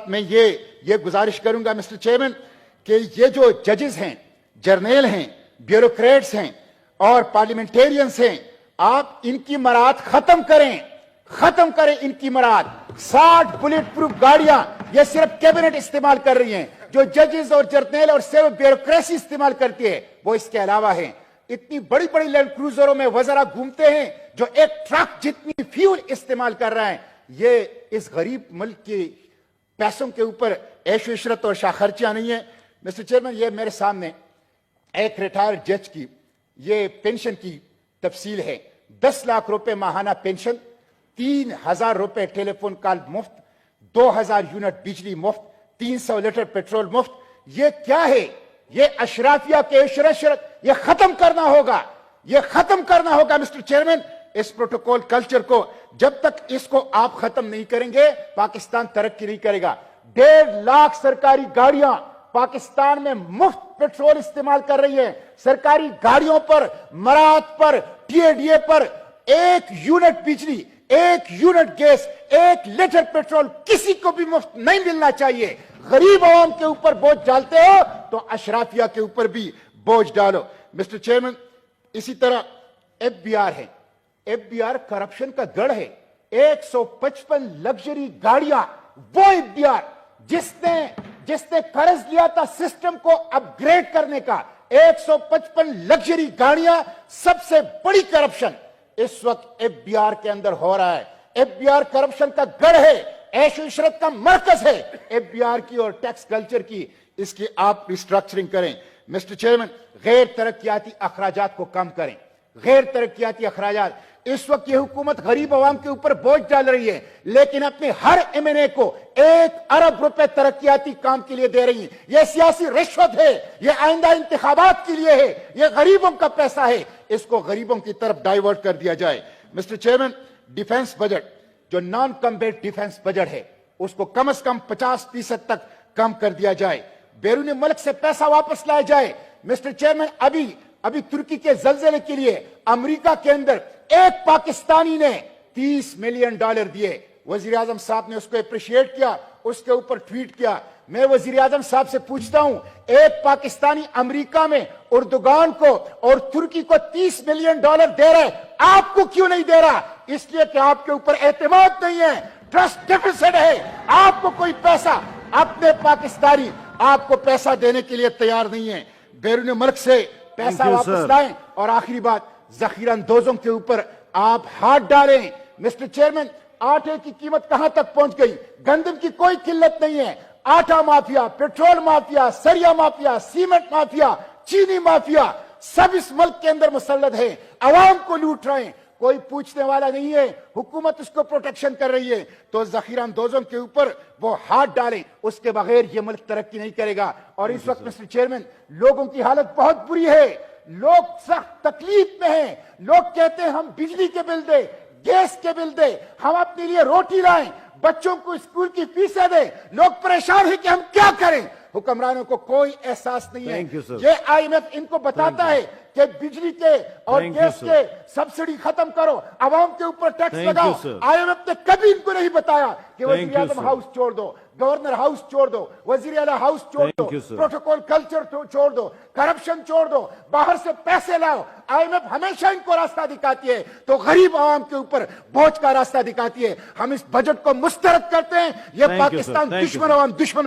میں یہ گزارش کروں گا مسٹر چیئرمین کہ یہ جو ججز ہیں، جرنیل ہیں، بیوروکریٹس ہیں اور پارلیمنٹیرینز ہیں، آپ ان کی مراد ختم کریں ان کی مراد۔ 60 بلٹ پروف گاڑیاں یہ صرف کیبنٹ استعمال کر رہی ہیں، جو ججز اور جرنیل اور سیو بیوروکریسی استعمال کرتی ہے وہ اس کے علاوہ ہیں۔ اتنی بڑی بڑی لینڈ کروزروں میں وزراء گھومتے ہیں جو ایک ٹرک جتنی فیول استعمال کر رہا ہے۔ یہ اس غریب ملک کی پیسوں کے اوپر عیش و عشرت اور شاہ خرچیاں نہیں ہیں۔ مسٹر چیئرمین، یہ میرے سامنے ایک ریٹائرڈ جج کی یہ پینشن کی تفصیل ہے۔ 10 لاکھ روپے ماہانہ پینشن، 3000 روپے ٹیلی فون کال مفت، 2000 یونٹ بجلی مفت، 300 لیٹر پیٹرول مفت۔ یہ کیا ہے؟ یہ اشرافیہ کے عیش و عشرت یہ ختم کرنا ہوگا مسٹر چیئرمین۔ اس پروٹوکول کلچر کو جب تک اس کو آپ ختم نہیں کریں گے پاکستان ترقی نہیں کرے گا۔ 1.5 لاکھ سرکاری گاڑیاں پاکستان میں مفت پیٹرول استعمال کر رہی ہیں۔ سرکاری گاڑیوں پر، مراد پر، ٹی اے ڈی اے پر 1 یونٹ بجلی، 1 یونٹ گیس، 1 لیٹر پیٹرول کسی کو بھی مفت نہیں ملنا چاہیے۔ غریب عوام کے اوپر بوجھ ڈالتے ہو تو اشرافیہ کے اوپر بھی بوجھ ڈالو۔ مسٹر چیئرمین، اسی طرح ایف بی آر ہے۔ ایف بی آر کرپشن کا گڑھ ہے۔ 155 لگژری گاڑیاں، وہ ایف بی آر جس نے قرض لیا تھا سسٹم کو اپ گریڈ کرنے کا، 155 لگژری گاڑیاں، سب سے بڑی کرپشن اس وقت ایف بی آر کے اندر ہو رہا ہے۔ ایف بی آر کرپشن کا گڑھ ہے، عیش و عشرت کا مرکز ہے ایف بی آر کی اور ٹیکس کلچر کی۔ اس کی آپ ریسٹرکچرنگ کریں۔ مسٹر چیئرمین، غیر ترقیاتی اخراجات کو کم کریں۔ غیر ترقیاتی اخراجات، اس وقت یہ حکومت غریب عوام کے اوپر بوجھ ڈال رہی ہے، لیکن اپنے ہر ایم این اے کو 1 ارب روپے ترقیاتی کام کے لیے دے رہی ہے۔ یہ سیاسی رشوت ہے، یہ آئندہ انتخابات کے لیے ہے، یہ غریبوں کا پیسہ ہے، اس کو غریبوں کی طرف ڈائیورٹ کر دیا جائے۔ مسٹر چیئرمین، ڈیفنس بجٹ جو نان کمبیٹ ڈیفنس بجٹ ہے اس کو کم از کم 50% تک کم کر دیا جائے، بیرون ملک سے پیسہ واپس لایا جائے۔ مسٹر چیئرمین، ابھی ترکی کے زلزلے کے لیے امریکہ کے اندر ایک پاکستانی نے $30 ملین دیے۔ وزیر اعظم صاحب نے اس کو اپریشیٹ کیا، اس کے اوپر ٹویٹ کیا۔ میں وزیر اعظم صاحب سے پوچھتا ہوں، ایک پاکستانی امریکہ میں اردوغان کو اور ترکی کو $30 ملین دے رہا ہے، آپ کو کیوں نہیں دے رہا؟ اس لیے کہ آپ کے اوپر اعتماد نہیں ہے، ٹرسٹ ڈیفیسٹ ہے۔ آپ کو کوئی پیسہ، اپنے پاکستانی آپ کو پیسہ دینے کے لیے تیار نہیں ہے۔ بیرون ملک سے پیسہ واپس لائیں۔ اور آخری بات، ذخیرہ اندوزوں کے اوپر آپ ہاتھ ڈالیں۔ مسٹر چیئرمین، آٹے کی قیمت کہاں تک پہنچ گئی؟ گندم کی کوئی قلت نہیں ہے۔ آٹا مافیا، پیٹرول مافیا، سریا مافیا، سیمنٹ مافیا، چینی مافیا سب اس ملک کے اندر مسلط ہے، عوام کو لوٹ رہے ہیں، کوئی پوچھنے والا نہیں ہے، حکومت اس کو پروٹیکشن کر رہی ہے۔ تو ذخیرہ اندوزوں کے اوپر وہ ہاتھ ڈالیں، اس کے بغیر یہ ملک ترقی نہیں کرے گا۔ اور اس وقت مسٹر چیئرمین، لوگوں کی حالت بہت بری ہے، لوگ سخت تکلیف میں ہیں۔ لوگ کہتے ہیں ہم بجلی کے بل دیں، گیس کے بل دیں، ہم اپنے لیے روٹی لائیں، بچوں کو اسکول کی فیسیں دیں۔ لوگ پریشان ہیں کہ ہم کیا کریں۔ حکمرانوں کو کوئی احساس نہیں ہے۔ یہ آئی ایم ایف ان کو بتاتا ہے کہ بجلی کے اور گیس کے سبسڈی ختم کرو، عوام کے اوپر ٹیکس لگاؤ۔ آئی ایم ایف نے کبھی ان کو نہیں بتایا کہ وزیر اعظم ہاؤس چھوڑ دو، گورنر ہاؤس چھوڑ دو، وزیر اعلیٰ ہاؤس چھوڑ دو، پروٹوکول کلچر چھوڑ دو، کرپشن چھوڑ دو، باہر سے پیسے لاؤ۔ آئی ایم ایف ہمیشہ ان کو راستہ دکھاتی ہے تو غریب عوام کے اوپر بوجھ کا راستہ دکھاتی ہے۔ ہم اس بجٹ کو مسترد کرتے ہیں، یہ پاکستان دشمن عوام دشمن